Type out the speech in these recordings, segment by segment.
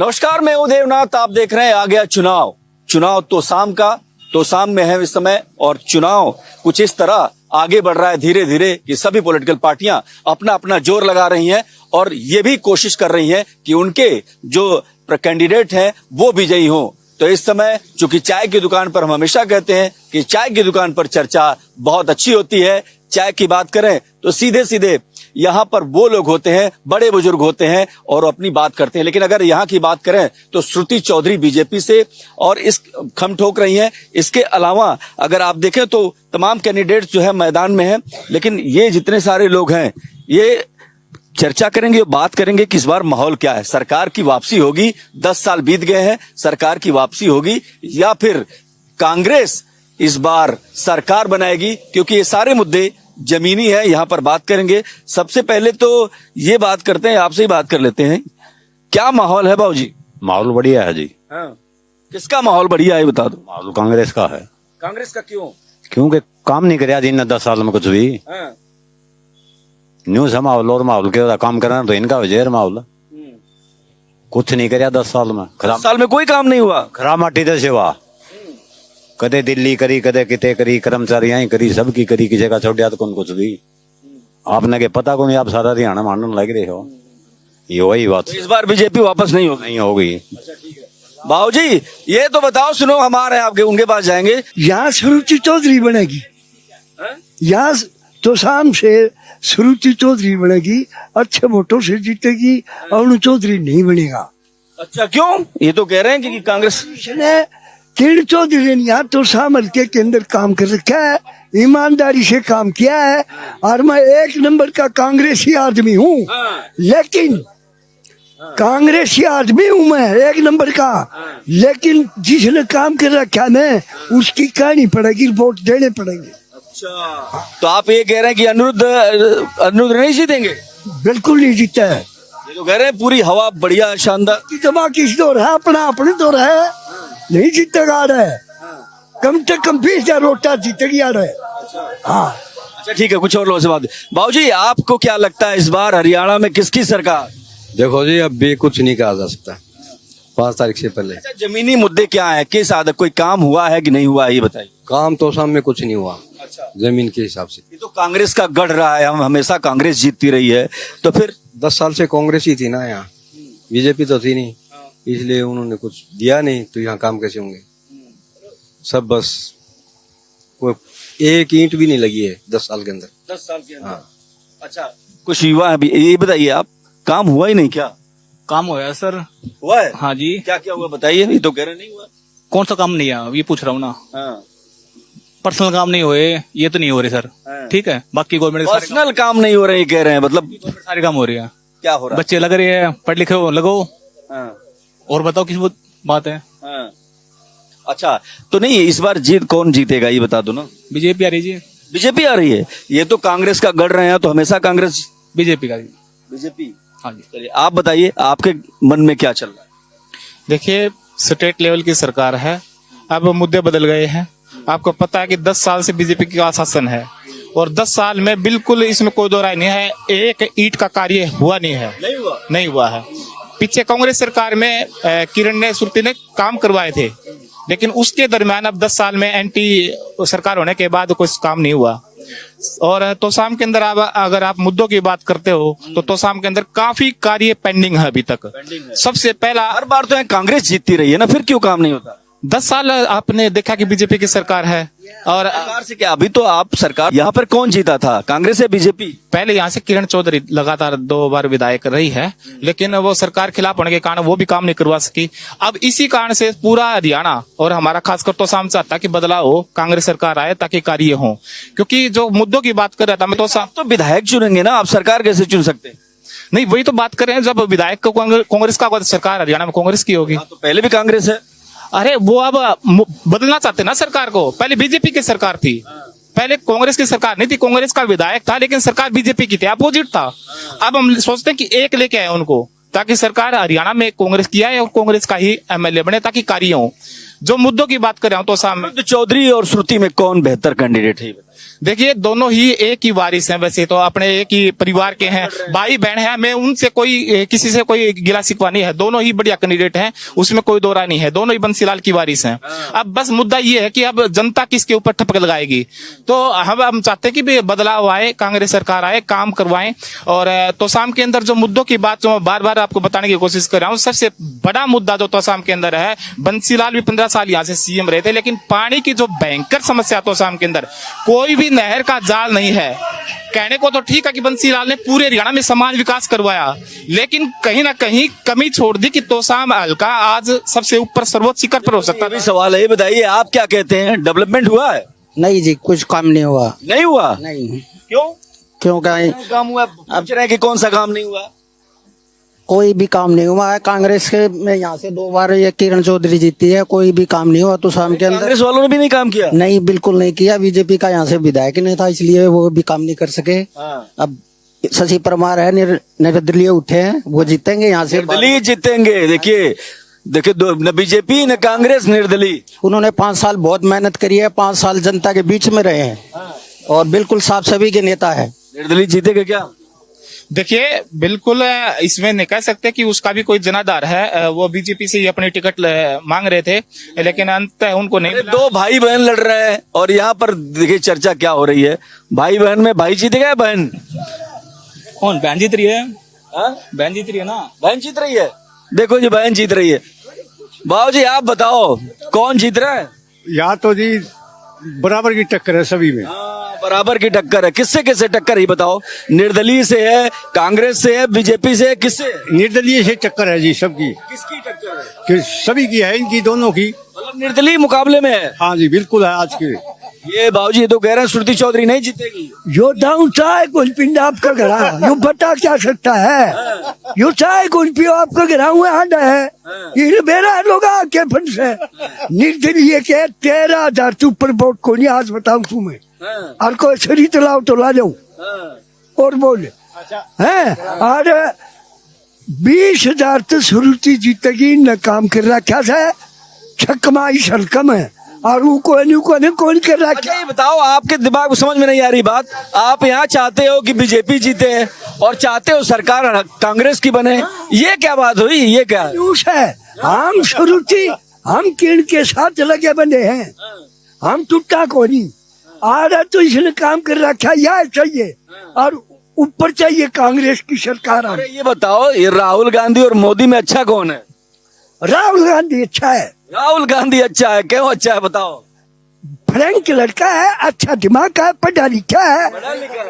नमस्कार, मैं हूं देवनाथ। आप देख रहे हैं आ गया चुनाव। चुनाव तोसाम का, तोसाम में है इस समय, और चुनाव कुछ इस तरह आगे बढ़ रहा है धीरे धीरे कि सभी पॉलिटिकल पार्टियां अपना अपना जोर लगा रही हैं और ये भी कोशिश कर रही हैं कि उनके जो कैंडिडेट हैं वो विजयी हों। तो इस समय चूंकि चाय की दुकान पर हम हमेशा कहते हैं कि चाय की दुकान पर चर्चा बहुत अच्छी होती है। चाय की बात करें तो सीधे सीधे यहाँ पर वो लोग होते हैं, बड़े बुजुर्ग होते हैं और अपनी बात करते हैं। लेकिन अगर यहाँ की बात करें तो श्रुति चौधरी बीजेपी से और इस खम ठोक रही हैं। इसके अलावा अगर आप देखें तो तमाम कैंडिडेट्स जो है मैदान में हैं, लेकिन ये जितने सारे लोग हैं ये चर्चा करेंगे, बात करेंगे कि इस बार माहौल क्या है। सरकार की वापसी होगी, 10 साल बीत गए हैं, सरकार की वापसी होगी या फिर कांग्रेस इस बार सरकार बनाएगी, क्योंकि ये सारे मुद्दे जमीनी है। यहाँ पर बात करेंगे। सबसे पहले तो ये बात करते हैं, आपसे ही बात कर लेते हैं, क्या माहौल है बाबूजी? माहौल बढ़िया है जी। हाँ। किसका माहौल बढ़िया है बता दो। माहौल कांग्रेस का है। कांग्रेस का क्यों? क्योंकि काम नहीं कराया जी 10 साल में कुछ भी। हाँ। न्यूज है माहौल, और माहौल के काम करना तो इनका वजह माहौल कुछ नहीं कराया 10 साल में। 10 साल में कोई काम नहीं हुआ। खराब माटी दे सेवा कदे दिल्ली करी, कदे किते करी, कर्मचारी यहीं करी, सबकी करी, किसी का छोड़िया तो कौन कुछ भी। आपने के पता को नहीं, आप सारा हरियाणा मानने लग रहे हो। ये वही बात। तो इस बार बीजेपी वापस नहीं होगी? नहीं होगी। अच्छा ठीक है। बाबूजी ये तो बताओ, सुनो हमारे आपके उनके पास जाएंगे। यहाँ सुरुचि चौधरी बनेगी। यहाँ तोसाम से सुरुचि चौधरी बनेगी, अच्छे वोटों से जीतेगी। अरुण चौधरी नहीं बनेगा। अच्छा क्यों? ये तो कह रहे हैं कि कांग्रेस ने किरण चौधरी ने यहाँ तोसाम हल्के के अंदर काम कर रखा है, ईमानदारी से काम किया है, और मैं 1 नंबर का कांग्रेसी आदमी हूँ। लेकिन कांग्रेसी आदमी हूँ मैं 1 नंबर का, लेकिन जिसने काम कर रखा है उसकी कहनी पड़ेगी, वोट देने पड़ेंगे। अच्छा, तो आप ये कह रहे हैं कि अनिरुद्ध नहीं जीतेंगे? बिल्कुल नहीं जीता है। ये तो कह रहे हैं पूरी हवा बढ़िया शानदार। की दवा किस दौर है, अपना अपने दौर है, नहीं जीतेगा रहे। कम से कम 20,000 वोटा जीतेगी आ रहे। हाँ अच्छा ठीक है, कुछ और लोगों से बात। बाबूजी आपको क्या लगता है इस बार हरियाणा में किसकी सरकार? देखो जी, अब भी कुछ नहीं कहा जा सकता 5 तारीख से पहले। अच्छा, जमीनी मुद्दे क्या है, किस आदत कोई काम हुआ है कि नहीं हुआ है ये बताइए। काम तो सामने कुछ नहीं हुआ। अच्छा, जमीन के हिसाब से ये तो कांग्रेस का गढ़ रहा है, हम हमेशा कांग्रेस जीतती रही है, तो फिर 10 साल से कांग्रेस ही थी ना यहाँ, बीजेपी तो थी नहीं, इसलिए उन्होंने कुछ दिया नहीं, तो यहाँ काम कैसे होंगे? सब बस कोई एक ईंट भी नहीं लगी है 10 साल के अंदर। 10 साल के अंदर। हाँ। अच्छा, कुछ युवा अभी ये बताइए आप, काम हुआ ही नहीं क्या? काम हुआ है सर। हुआ है? हाँ जी। क्या क्या हुआ बताइए, ये तो कह रहे नहीं हुआ। कौन सा काम नहीं है ये पूछ रहा हूँ ना। हाँ। पर्सनल काम नहीं हुए, ये तो नहीं हो रहे सर। हाँ। ठीक है, बाकी गवर्नमेंट के पर्सनल काम नहीं हो रहे हैं कह रहे हैं, मतलब सारे काम हो रही है। क्या हो रहा है? बच्चे लग रहे हैं, पढ़ लिखे हो लगो। हाँ। और बताओ किस बात है। हाँ। अच्छा, तो नहीं इस बार कौन जीतेगा ये बता दो ना। बीजेपी आ रही जी। बीजेपी आ रही है? ये तो कांग्रेस का गढ़ रहे हैं, तो हमेशा कांग्रेस। बीजेपी का जी। बीजेपी। हाँ जी। चलिए आप बताइए, आपके मन में क्या चल रहा है? देखिए, स्टेट लेवल की सरकार है, अब मुद्दे बदल गए हैं। आपको पता है कि 10 साल से बीजेपी का शासन है, और 10 साल में बिल्कुल इसमें कोई दो राय नहीं है, एक ईंट का कार्य हुआ नहीं है। नहीं हुआ है। पीछे कांग्रेस सरकार में किरण ने, श्रुति ने काम करवाए थे, लेकिन उसके दरमियान अब 10 साल में एंटी सरकार होने के बाद कुछ काम नहीं हुआ। और तोसाम के अंदर अगर आप मुद्दों की बात करते हो तो तोसाम के अंदर काफी कार्य पेंडिंग है अभी तक। सबसे पहला, हर बार तो यहाँ कांग्रेस जीतती रही है ना, फिर क्यों काम नहीं होता? 10 साल आपने देखा कि बीजेपी की सरकार है, और सरकार से क्या, अभी तो आप सरकार, यहाँ पर कौन जीता था, कांग्रेस या बीजेपी? पहले यहाँ से किरण चौधरी लगातार 2 बार विधायक रही है, लेकिन वो सरकार खिलाफ होने के कारण वो भी काम नहीं करवा सकी। अब इसी कारण से पूरा हरियाणा और हमारा खासकर तोसाम चाहता कि बदलाव हो, कांग्रेस सरकार आए ताकि कार्य हो। क्योंकि जो मुद्दों की बात कर रहा था मैं, तो विधायक चुनेंगे ना, आप सरकार कैसे चुन सकते? नहीं, वही तो बात कर रहे हैं, जब विधायक को कांग्रेस का सरकार हरियाणा में कांग्रेस की होगी। तो पहले भी कांग्रेस है। अरे वो अब बदलना चाहते ना सरकार को, पहले बीजेपी की सरकार थी, पहले कांग्रेस की सरकार नहीं थी, कांग्रेस का विधायक था, लेकिन सरकार बीजेपी की थी, अपोजिट था। अब हम सोचते हैं कि एक लेके आए उनको, ताकि सरकार हरियाणा में कांग्रेस की आए और कांग्रेस का ही एमएलए बने, ताकि कार्य हो। जो मुद्दों की बात कर रहा हूँ तो सामने चौधरी और श्रुति में कौन बेहतर कैंडिडेट है? देखिए दोनों ही एक ही वारिस हैं, वैसे तो अपने एक ही परिवार के हैं, भाई बहन हैं। मैं उनसे कोई किसी से कोई गिला शिकवा नहीं है, दोनों ही बढ़िया कैंडिडेट हैं, उसमें कोई दो राय नहीं है, दोनों ही बंसीलाल की वारिस हैं। अब बस मुद्दा ये है कि अब जनता किसके ऊपर ठपक लगाएगी। तो हम चाहते हैं कि भी बदलाव आए, कांग्रेस सरकार आए, काम करवाएं। और तोशाम के अंदर जो मुद्दों की बात जो बार बार आपको बताने की कोशिश कर रहा हूँ, सबसे बड़ा मुद्दा जो तोशाम के अंदर है, बंसीलाल भी 15 साल यहाँ से सीएम रहे थे, लेकिन पानी की जो भयंकर समस्या तोशाम के अंदर, कोई भी नहर का जाल नहीं है। कहने को तो ठीक है कि बंसीलाल ने पूरे हरियाणा में समाज विकास करवाया, लेकिन कहीं ना कहीं कमी छोड़ दी कि तोशाम हल्का आज सबसे ऊपर सर्वोच्च शिखर पर हो सकता अभी सवाल है, ये बताइए आप क्या कहते हैं, डेवलपमेंट हुआ है? नहीं जी, कुछ काम नहीं हुआ। नहीं हुआ? नहीं। क्यों क्या काम हुआ? पूछ रहे हैं कि कौन सा काम नहीं हुआ? कोई भी काम नहीं हुआ है। कांग्रेस के में यहाँ से 2 बार ये किरण चौधरी जीती है, कोई भी काम नहीं हुआ तो शाम के अंदर। कांग्रेस वालों ने भी नहीं काम किया? नहीं, बिल्कुल नहीं किया। बीजेपी का यहाँ से विधायक नहीं था, इसलिए वो भी काम नहीं कर सके। अब शशि परमार है, निर्दलीय उठे हैं, वो जीतेंगे यहाँ से। निर्दलीय जीतेंगे? देखिए न बीजेपी न कांग्रेस, निर्दलीय। उन्होंने 5 साल बहुत मेहनत करी है, 5 साल जनता के बीच में रहे हैं और बिल्कुल साफ सभी के नेता है। निर्दलीय जीतेगा क्या? देखिए बिल्कुल इसमें नहीं कह सकते कि उसका भी कोई जनाधार है, वो बीजेपी से ही अपनी टिकट मांग रहे थे, लेकिन अंत उनको नहीं मिला। 2 भाई बहन लड़ रहे हैं और यहाँ पर देखिए चर्चा क्या हो रही है, भाई बहन में भाई जीतेगा या बहन? कौन बहन जीत रही है? हाँ? बहन जीत रही है ना। बहन जीत रही है। देखो जी, बहन जीत रही है। बाबू जी आप बताओ कौन जीत रहा है? यहाँ तो जी बराबर की टक्कर है सभी में। बराबर की टक्कर है। किससे किससे टक्कर है बताओ? निर्दलीय से है, कांग्रेस से है, बीजेपी से है, किससे? निर्दलीय से टक्कर है जी सबकी। किसकी टक्कर है? कि सभी की है, इनकी दोनों की। मतलब निर्दलीय मुकाबले में है। हाँ जी बिल्कुल है आज के। ये बाबूजी ये तो कह रहे हैं श्रुति चौधरी नहीं जीतेगी। योद्धाओं चाहे कुछ पिंड आपका घरा यो बता क्या सकता है, यो चाहे कुछ पियो आपका घरा हुआ हांडा है, ये बेरा लोग आके फंड से निर्दलीय के 13,000 से ऊपर वोट को नहीं। आज बताऊं तुम्हें, और कोई शरीर चलाओ तो ला जाऊं और बोले है। और 20,000 तो श्रुति जीतेगी न, काम कर रखा है, छकमाई सरकम है और कौन कर रहा। अच्छा ये बताओ, आपके दिमाग में समझ में नहीं आ रही बात, आप यहाँ चाहते हो कि बीजेपी जीते और चाहते हो सरकार कांग्रेस की बने, ये क्या बात हुई? ये क्या न्यूज है? हम श्रुति हम किरण के साथ लगे बने हैं, हम टूटा को नहीं। आ तो इसने काम कर रखा, यह चाहिए और ऊपर चाहिए कांग्रेस की सरकार। अरे ये बताओ, ये राहुल गांधी और मोदी में अच्छा कौन है? राहुल गांधी अच्छा है। राहुल गांधी अच्छा है, क्यों अच्छा है बताओ? फ्रैंक लड़का है, अच्छा दिमाग का है, पढ़ा लिखा है,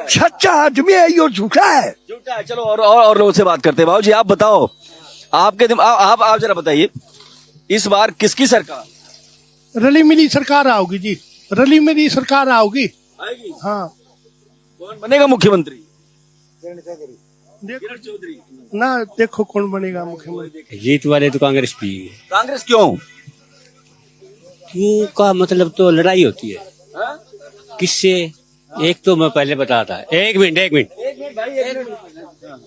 सच्चा आदमी है, यो झूठा है। झूठा है। चलो और लोगों से बात करते हैं। बाबू जी आप बताओ, आपके आप जरा बताइए, इस बार किसकी सरकार? रली मिली सरकार आओगी जी, रली मिली सरकार आओगी। आएगी? हाँ। कौन बनेगा मुख्यमंत्री? ना देखो कौन बनेगा मुख्यमंत्री। जीत वाले तो कांग्रेस भी। कांग्रेस क्यों? क्यों का मतलब तो लड़ाई होती है। किससे? एक तो मैं पहले बताता, एक मिनट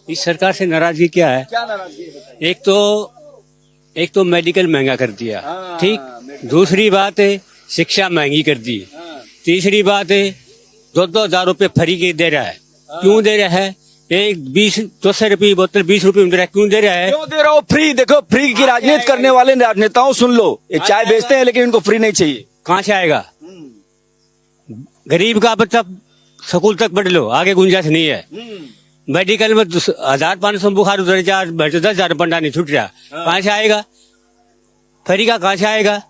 इस सरकार से नाराजगी क्या है? क्या नाराजगी है? एक तो मेडिकल महंगा कर दिया, ठीक। दूसरी बात है शिक्षा महंगी कर दी। तीसरी बात है 2-2 हजार रुपए फ्री के दे रहा है। क्यों दे रहा है? एक 20-200 रुपये बोतल 20 रुपए में दे रहा है। क्यों दे रहा है? क्यों दे रहा हो? फ्री। देखो फ्री की राजनीति करने वाले राजनेताओं सुन लो, ये चाय बेचते हैं लेकिन इनको फ्री नहीं चाहिए। कहाँ से आएगा? गरीब का बच्चा स्कूल तक पढ़ लो, आगे गुंजाइश नहीं है। मेडिकल में 1500 बुखार उतर जा, 10,000 पंडा नहीं छूट रहा, कहाँ से आएगा? फ्री का कहाँ से आएगा?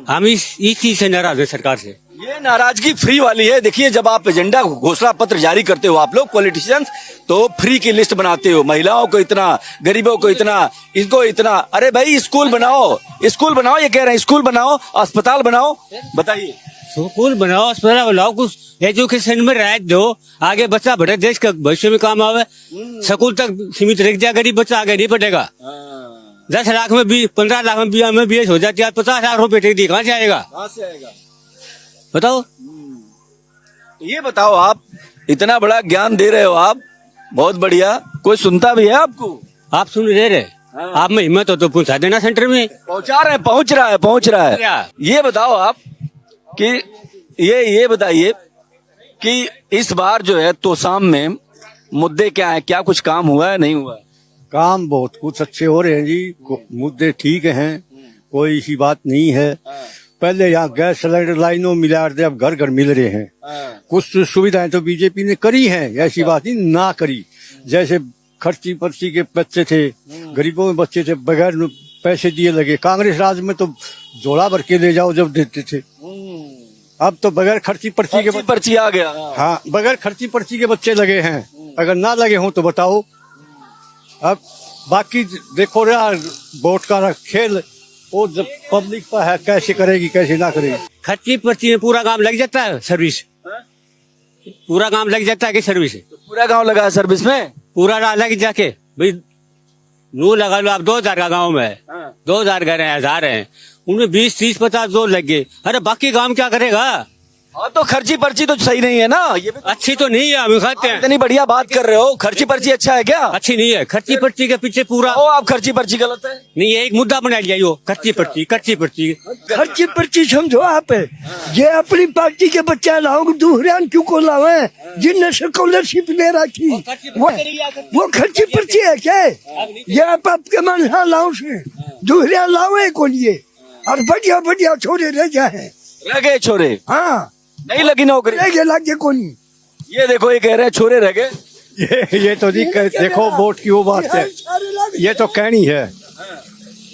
हम इस चीज से नाराज है सरकार से। ये नाराजगी फ्री वाली है। देखिए जब आप एजेंडा घोषणा पत्र जारी करते हो आप लोग पॉलिटिशियंस, तो फ्री की लिस्ट बनाते हो, महिलाओं को इतना, गरीबों को इतना, इसको इतना। अरे भाई स्कूल बनाओ, स्कूल बनाओ, ये कह रहे हैं स्कूल बनाओ, अस्पताल बनाओ। बताइए, स्कूल बनाओ, अस्पताल बनाओ, कुछ एजुकेशन में राहत दो, आगे बच्चा बढ़े, देश का भविष्य में काम आवे। स्कूल तक सीमित रख दिया, गरीब बच्चा आगे नहीं बढ़ेगा। 10 लाख में 15 लाख में बीएस हो जाती है, 50 लाख रुपए टेक दी, कहाँ से आएगा? बताओ। ये बताओ, आप इतना बड़ा ज्ञान दे रहे हो, आप बहुत बढ़िया, कोई सुनता भी है आपको? आप सुन रहे आप में हिम्मत हो तो पहुंचा देना सेंटर में। पहुंचा रहे हैं, पहुंच रहा है। ये बताओ आप कि ये बताइए कि इस बार जो है तोसाम में मुद्दे क्या है, क्या कुछ काम हुआ है नहीं हुआ है? काम बहुत कुछ अच्छे हो रहे हैं जी, मुद्दे ठीक हैं, कोई ऐसी बात नहीं है। पहले यहाँ गैस सिलेंडर लाइनों मिला थे, अब घर घर मिल रहे हैं। कुछ सुविधाएं तो बीजेपी ने करी हैं, ऐसी बात नहीं ना करी। जैसे खर्ची पर्ची के बच्चे थे, गरीबों में बच्चे थे, बगैर पैसे दिए लगे। कांग्रेस राज में तो झोला भर के ले जाओ जब देते थे, अब तो बगैर खर्ची पर्ची के पर्ची आ गया। हाँ, बगैर खर्ची पर्ची के बच्चे लगे हैं। अगर ना लगे हों तो बताओ। अब बाकी देखो रहा वोट का खेल, वो जब पब्लिक पर है, कैसे करेगी कैसे ना करेगी। खर्ची पर्ची में पूरा काम लग जाता है, सर्विस पूरा काम लग जाता है कि सर्विस तो पूरा गांव लगा है सर्विस में, पूरा लग जाके भाई नू लगा लो आप 2000 का गांव में है, 2000 घर हैं, 1000 हैं, उनमें 20, 30, 50 दो लग गए। अरे बाकी काम क्या करेगा? हाँ तो खर्ची पर्ची तो सही नहीं है ना, ये भी अच्छी तो नहीं है, हम खाते हैं। इतनी बढ़िया बात कर रहे हो, खर्ची पर्ची अच्छा है क्या? अच्छी नहीं है, खर्ची पर्ची के पीछे पूरा ओ आप खर्ची पर्ची गलत है। नहीं, ये एक मुद्दा बना लिया यो खर्ची पर्ची, खर्ची पर्ची। खर्ची पर्ची समझो आप, ये अपनी पार्टी के बच्चे लाओगे, दूसरे क्यों को लावे जिनने स्कॉलरशिप ले रखी, वो खर्ची पर्ची है क्या? ये आप आपके मन लाओ से दूसरे लावे को लिए, और बढ़िया बढ़िया छोरे रह जाए, रह गए छोरे। हाँ नहीं लगी नौकरी, लगे को नहीं। ये देखो ये कह रहे हैं छोरे रह गए। ये तो नहीं देखो वोट की वो बात है, ये तो कहनी है।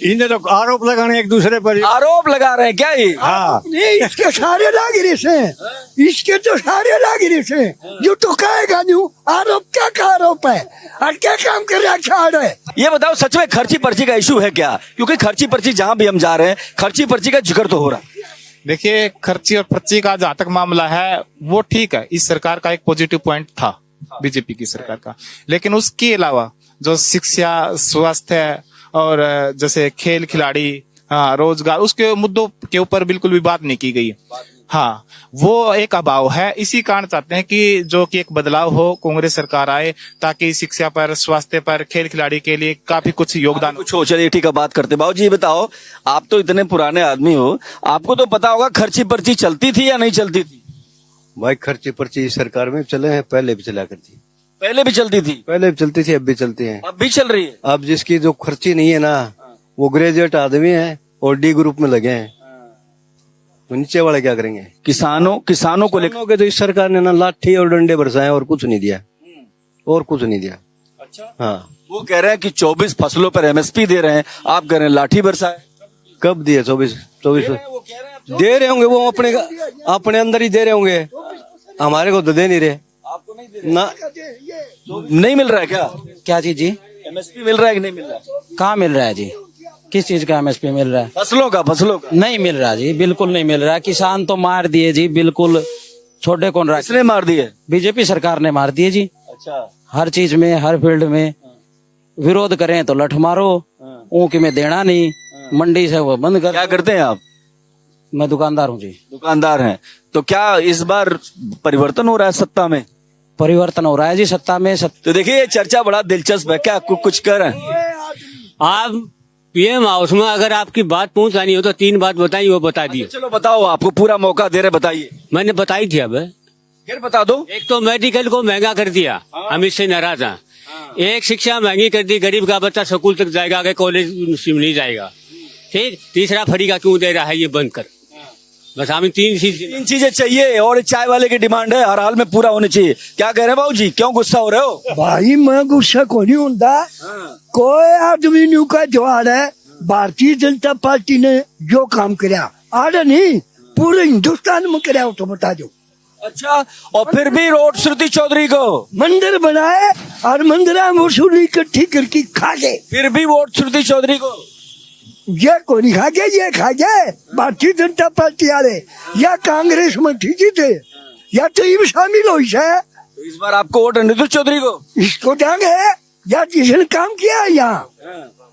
इन्हें तो आरोप लगाने एक दूसरे पर, आरोप लगा रहे हैं क्या ये? हाँ, नहीं इसके सारे लाग रहे से, इसके तो सारे लाग रहे से, जो तो कहेगा नहीं आरोप क्या का आरोप है, और क्या काम कर रहा है। ये बताओ सच में खर्ची पर्ची का इशू है क्या? क्योंकि खर्ची पर्ची जहाँ भी हम जा रहे हैं खर्ची पर्ची का जिक्र तो हो रहा है। देखिए, खर्ची और पर्ची का जहां तक मामला है वो ठीक है, इस सरकार का एक पॉजिटिव पॉइंट था बीजेपी की सरकार का, लेकिन उसके अलावा जो शिक्षा, स्वास्थ्य और जैसे खेल खिलाड़ी, रोजगार, उसके मुद्दों के ऊपर बिल्कुल भी बात नहीं की गई। हाँ, वो एक अभाव है। इसी कारण चाहते हैं कि जो कि एक बदलाव हो, कांग्रेस सरकार आए ताकि शिक्षा पर, स्वास्थ्य पर, खेल खिलाड़ी के लिए काफी कुछ योगदान कुछ हो। चलिए ठीक है, बात करते। बाबू जी बताओ, आप तो इतने पुराने आदमी हो, आपको तो पता होगा खर्ची पर्ची चलती थी या नहीं चलती थी? भाई खर्ची पर्ची इस सरकार में चले हैं, पहले भी चला करती, पहले भी चलती थी, पहले भी चलती थी, अब भी चलती हैं, अब भी चल रही है। अब जिसकी जो खर्ची नहीं है ना, वो ग्रेजुएट आदमी है और डी ग्रुप में लगे हैं, तो नीचे वाले क्या करेंगे? किसानों को लेकर किसानों के तो इस सरकार ने ना लाठी और डंडे बरसाए और कुछ नहीं दिया, और कुछ नहीं दिया। अच्छा, हाँ, वो कह रहे हैं कि 24 फसलों पर एमएसपी दे रहे हैं, आप कह रहे हैं लाठी बरसाए। कब दिए? 24 दे रहे होंगे, वो अपने अंदर ही दे रहे होंगे, हमारे को तो दे नहीं रहे। आपको नहीं दे रहे ना, नहीं मिल रहा है क्या? क्या चीज जी? एमएसपी मिल रहा है कि नहीं मिल रहा? कहाँ मिल रहा है जी? किस चीज का एमएसपी मिल रहा है? फसलों का नहीं मिल रहा जी, बिल्कुल नहीं मिल रहा। किसान तो मार दिए जी, बिल्कुल छोटे कौन रहा? किसने मार दिए? बीजेपी सरकार ने मार दिए जी। अच्छा, हर चीज में, हर फील्ड में विरोध करें तो लठ मारो, ऊँक में देना नहीं, मंडी से वो बंद कर। क्या करते हैं आप? मैं दुकानदार हूँ जी। दुकानदार हैं, तो क्या इस बार परिवर्तन हो रहा है सत्ता में? परिवर्तन हो रहा है जी सत्ता में। तो देखिए ये चर्चा बड़ा दिलचस्प है, क्या कुछ कर रहे हैं आप पीएम हाउस में अगर आपकी बात पहुंचानी हो तो 3 बात बताइए, वो बता दिए। चलो बताओ, आपको पूरा मौका दे रहे, बताइए। मैंने बताई थी, अब फिर बता दो। एक तो मेडिकल को महंगा कर दिया, हम इससे नाराज हैं। एक शिक्षा महंगी कर दी, गरीब का बच्चा स्कूल तक जाएगा, आगे कॉलेज नहीं जाएगा। ठीक, तीसरा फ्री का क्यों दे रहा है, ये बंद कर। बस हमें 3 चीजें चाहिए, और चाय वाले की डिमांड है हर हाल में पूरा होनी चाहिए। क्या कह रहे हैं बाबू जी, क्यों गुस्सा हो रहे हो? भाई मैं गुस्सा को नहीं होता, कोई आदमी न्यू का जवाब है। भारतीय जनता पार्टी ने जो काम कराया आड़े नहीं, पूरे हिंदुस्तान में कराया, तो बता दो। अच्छा, और फिर भी रोड श्रुति चौधरी को मंदिर बनाए और मंदिर में वसूली इकट्ठी करके खा गए, फिर भी वोट श्रुति चौधरी को। ये को नहीं खा गए, ये खा गए भारतीय जनता पार्टी वाले, या कांग्रेस में ठीक ही थे, या तो ये शामिल हो। तो इस बार आपको वोट अनिरुद्ध चौधरी को? इसको देंगे, या जिसने काम किया है यहाँ,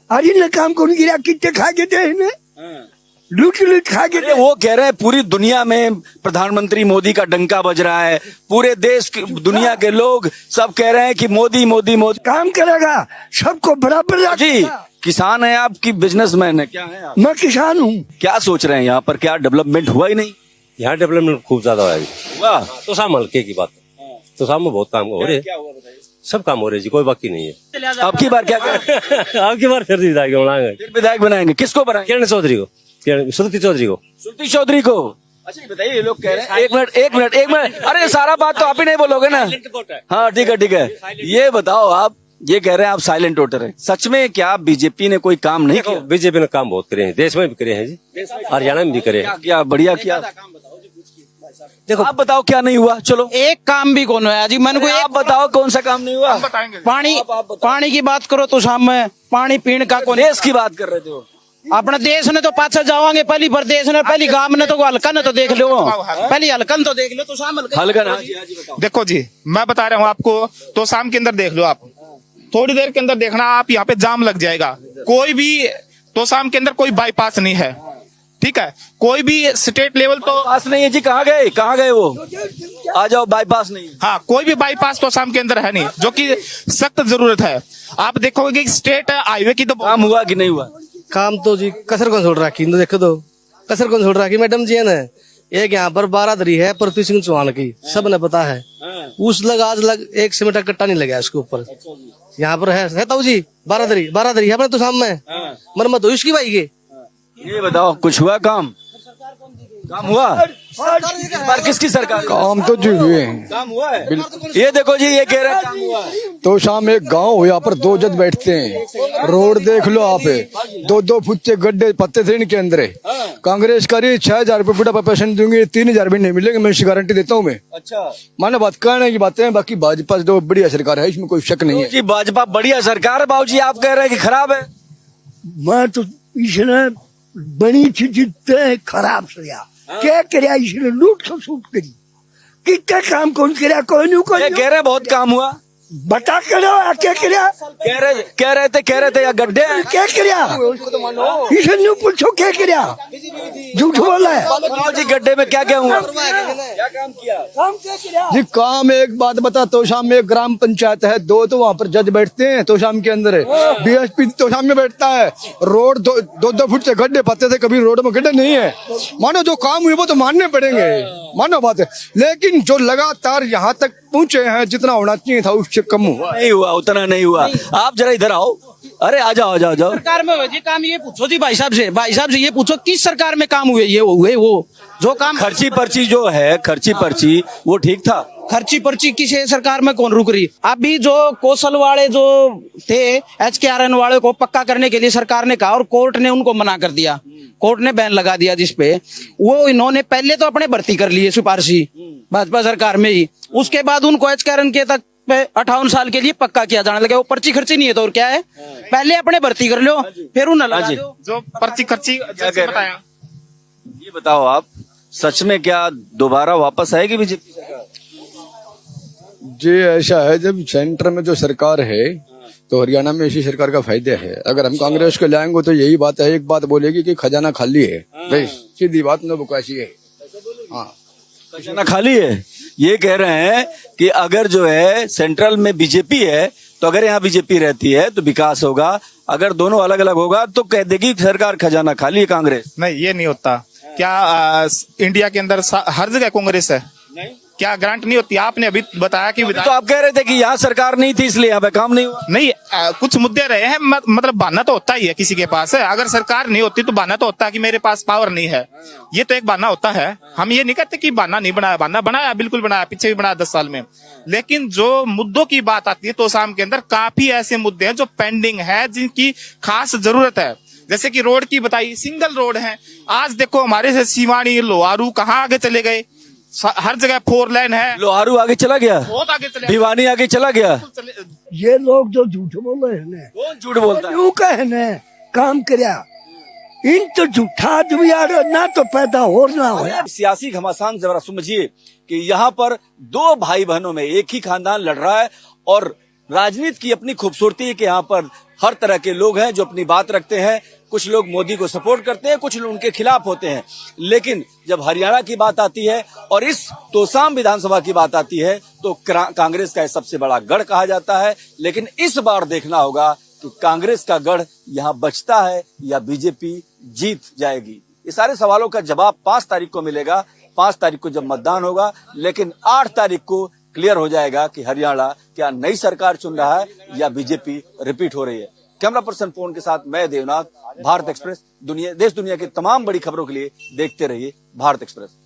और इन्हें काम को नहीं गिरा, कितने खा गए थे इन्हें, लूट खा गए थे। वो कह रहे हैं पूरी दुनिया में प्रधानमंत्री मोदी का डंका बज रहा है, पूरे देश दुनिया के लोग सब कह रहे हैं कि मोदी मोदी मोदी काम करेगा, सबको बराबर जी। किसान है आप कि बिजनेसमैन है, क्या है आप? मैं किसान हूँ। क्या सोच रहे हैं यहाँ पर, क्या डेवलपमेंट हुआ ही नहीं? यहाँ डेवलपमेंट खूब ज्यादा है वाह, तो साम हल्के की बात है, तो साम में बहुत काम हो रहे हैं, सब काम हो रहे जी, कोई बाकी नहीं है। अब की बार क्या करें? आपकी बार फिर विधायक बनाएंगे, फिर विधायक बनाएंगे, किसको बनाएंगे? किरण चौधरी को, सुरती चौधरी को। श्रुति चौधरी को। अच्छा ये बताइए, ये लोग कह रहे हैं, एक मिनट, अरे सारा बात तो आप ही नहीं बोलोगे ना। हाँ ठीक है, ये बताओ, आप ये कह रहे हैं आप साइलेंट वोटर हैं, सच में क्या बीजेपी ने कोई काम नहीं किया? बीजेपी ने काम बहुत करे हैं, देश में भी करे हैं जी, हरियाणा में भी करे हैं। क्या बढ़िया किया? देखो आप बताओ क्या नहीं हुआ? चलो एक काम भी कौन है जी, मन को आप बताओ कौन सा काम नहीं हुआ? पानी की बात करो तो सामने पानी पीने का कौन, देश की बात कर रहे थे वो। अपने देश ने तो पाछा जावांगे, पहली प्रदेश ने, पहली गांव ने तो हल्का ने तो देख लो, पहली हल्कन तो देख लो, तो शाम हल्का ना जी, बताओ। देखो जी, मैं बता रहा हूँ आपको, तो शाम के अंदर देख लो आप, थोड़ी देर के अंदर देखना आप, यहाँ पे जाम लग जाएगा। कोई भी तो शाम के अंदर कोई बाईपास नहीं है, ठीक है, कोई भी स्टेट लेवल तो पास नहीं है जी। कहाँ गए वो? आ जाओ, बाईपास नहीं। हाँ, कोई भी बाईपास तो शाम के अंदर है नहीं, जो कि सख्त जरूरत है। आप देखोगे कि स्टेट हाईवे की तो काम हुआ कि नहीं हुआ? काम तो जी कसर कौन छोड़ रखी, तो देखो तो कसर कौन छोड़ रखी मैडम जी ने। एक यहाँ पर बारादरी है पृथ्वी सिंह चौहान की, सब ने पता है, उस लग आज लग एक सीमेंट का कट्टा नहीं लगा इसके ऊपर। यहाँ पर है ताऊ जी, बारादरी है अपने तो सामने मरम्मत हुई उसकी भाई की। ये बताओ कुछ हुआ काम हुआ? इस बार किसकी सरकार? काम तो जी हुए हैं, काम हुआ है। ये देखो जी, ये कह रहे हैं काम हुआ है। तो शाम एक गांव हो, यहाँ पर 2 जज बैठते हैं, रोड देख लो आप, 2-2 फुट के गड्ढे पत्ते थे इनके अंदर। कांग्रेस करी 6,000 रुपये बुढ़ा पेंशन दूंगी, 3,000 भी नहीं मिलेंगे, मैं इसकी गारंटी देता हूँ मैं। अच्छा, मानो बात कहने की बातें हैं, बाकी भाजपा जो बढ़िया सरकार है इसमें कोई शक नहीं है जी। भाजपा बढ़िया सरकार है, बाबूजी आप कह रहे हैं कि खराब है? मैं तो इसने बनी थी जितने खराब से क्या करे, इसने लूट खसूट करी, कितना काम कौन करे, कोई नहीं ये कह रहे हैं बहुत काम हुआ, बता करो क्या करे, कह रहे थे या गड्ढे हैं? क्या करे, इसने पूछो क्या करे, झूठ बोला है जी। गड्ढे में क्या हुआ? क्या काम किया? जी काम एक बात बता, तो शाम में एक ग्राम पंचायत है, 2 तो वहाँ पर जज बैठते हैं, तो शाम के अंदर बीएसपी तो शाम में बैठता है। रोड 2-2 फुट से गड्ढे पत्ते थे, कभी रोड में गड्ढे नहीं है। मानो जो काम हुए वो तो मानने पड़ेंगे, मानो बात है, लेकिन जो लगातार यहाँ तक पहुंचे हैं, जितना होना चाहिए था उससे कम हुआ। नहीं हुआ, उतना नहीं हुआ। आप जरा इधर आओ, अरे आ जाओ। सरकार में हुए जी काम, ये पूछो जी भाई साहब से ये पूछो किस सरकार में काम हुए, ये हुए वो जो काम। खर्ची पर्ची जो है, खर्ची पर्ची वो ठीक था? खर्ची पर्ची किसी सरकार में कौन रुक रही? अभी जो कौशल वाले जो थे HKRN वाले को पक्का करने के लिए सरकार ने कहा और कोर्ट ने उनको मना कर दिया, कोर्ट ने बैन लगा दिया, जिसपे वो इन्होंने पहले तो अपने भर्ती कर लिए सिफारशी भाजपा सरकार में ही, उसके बाद उनको HKRN के तक 58 साल के लिए पक्का किया जाने लगा। वो पर्ची खर्ची नहीं है तो और क्या है, पहले अपने भर्ती कर लो फिर उन्हें लगा दो। जो पर्ची खर्ची जैसे बताया। ये बताओ आप, सच में क्या दोबारा वापस आएगी बीजेपी सरकार? जी ऐसा है, जब सेंटर में जो सरकार है तो हरियाणा में इसी सरकार का फायदा है। अगर हम कांग्रेस को लाएंगे तो यही बात है, एक बात बोलेगी कि खजाना खाली है, भाई सीधी बात न बुकाशी है। हाँ, खजाना खाली है। ये कह रहे हैं कि अगर जो है सेंट्रल में बीजेपी है तो अगर यहाँ बीजेपी रहती है तो विकास होगा, अगर दोनों अलग अलग होगा तो कह देगी सरकार खजाना खाली है कांग्रेस। नहीं, ये नहीं होता। क्या इंडिया के अंदर हर जगह कांग्रेस है? नहीं, क्या ग्रांट नहीं होती? आपने अभी बताया कि तो आप कह रहे थे कि यहाँ सरकार नहीं थी इसलिए यहाँ पे काम नहीं हुआ। नहीं, कुछ मुद्दे रहे हैं, मतलब बहाना तो होता ही है किसी के पास है। अगर सरकार नहीं होती तो बहाना तो होता है कि मेरे पास पावर नहीं है, ये तो एक बहाना होता है। हम ये नहीं कहते कि बहाना नहीं बनाया, बहाना बनाया, बिल्कुल बनाया, पीछे भी बनाया 10 साल में। लेकिन जो मुद्दों की बात आती है तो शाम के अंदर काफी ऐसे मुद्दे हैं जो पेंडिंग है, जिनकी खास जरूरत है। जैसे कि रोड की बताई, सिंगल रोड है। आज देखो हमारे से सिवानी लोहारू कहाँ आगे चले गए, हर जगह 4 लेन है। लोहारू आगे चला गया, बहुत आगे चले, भिवानी आगे चला गया। ये लोग जो झूठ बोल रहे हैं, कौन झूठ बोलता है? यूं कहने काम करया, इन तो झूठा आदमी ना तो पैदा हो ना हो। सियासी घमासान जरा समझिए कि यहाँ पर 2 भाई बहनों में एक ही खानदान लड़ रहा है और राजनीति की अपनी खूबसूरती है कि यहाँ पर हर तरह के लोग हैं जो अपनी बात रखते हैं। कुछ लोग मोदी को सपोर्ट करते हैं, कुछ लोग उनके खिलाफ होते हैं। लेकिन जब हरियाणा की बात आती है और इस तोसाम विधानसभा की बात आती है तो कांग्रेस का सबसे बड़ा गढ़ कहा जाता है। लेकिन इस बार देखना होगा कि कांग्रेस का गढ़ यहाँ बचता है या बीजेपी जीत जाएगी। ये सारे सवालों का जवाब 5 तारीख को मिलेगा। 5 तारीख को जब मतदान होगा, लेकिन 8 तारीख को क्लियर हो जाएगा कि हरियाणा क्या नई सरकार चुन रहा है या बीजेपी रिपीट हो रही है। कैमरा पर्सन फोन के साथ मैं देवनाथ, भारत एक्सप्रेस। देश दुनिया की तमाम बड़ी खबरों के लिए देखते रहिए भारत एक्सप्रेस।